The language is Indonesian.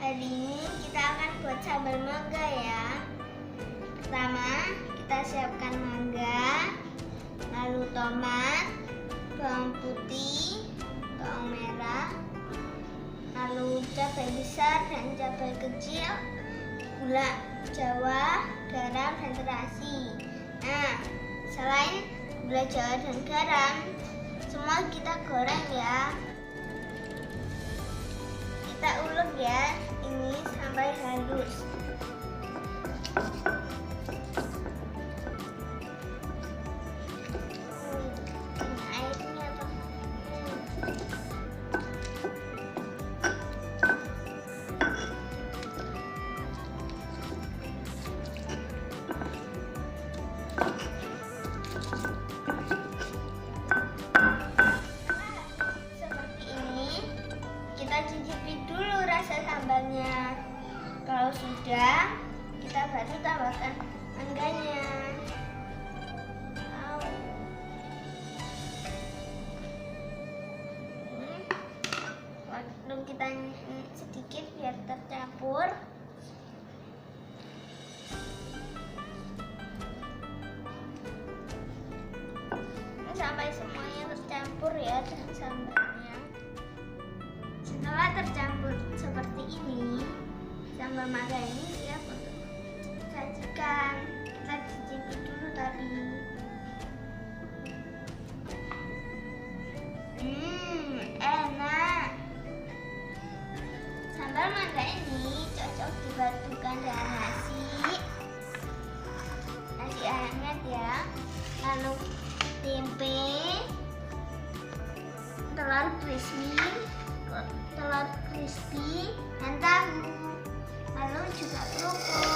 Hari ini kita akan buat sambal mangga ya. Pertama, kita siapkan mangga, lalu tomat, bawang putih, bawang merah, lalu cabai besar dan cabai kecil, gula Jawa, garam, dan terasi. Nah, selain gula Jawa dan garam, semua kita goreng ya. Kita ulek ya, ini sampai halus. Airnya tuh. Seperti ini, kita cicipi dulu rasa sambalnya. Kalau sudah, kita baru tambahkan mangganya. Lalu kita sedikit biar tercampur. Sampai semuanya tercampur ya dengan sambalnya. Setelah tercampur seperti ini, sambal mangga ini siap untuk disajikan. Kita cicipi dulu tadi. Enak. Sambal mangga ini cocok dipadukan dengan nasi hangat ya. Lalu tempe, telur crispy, dan tahu. Lalu juga kerupuk.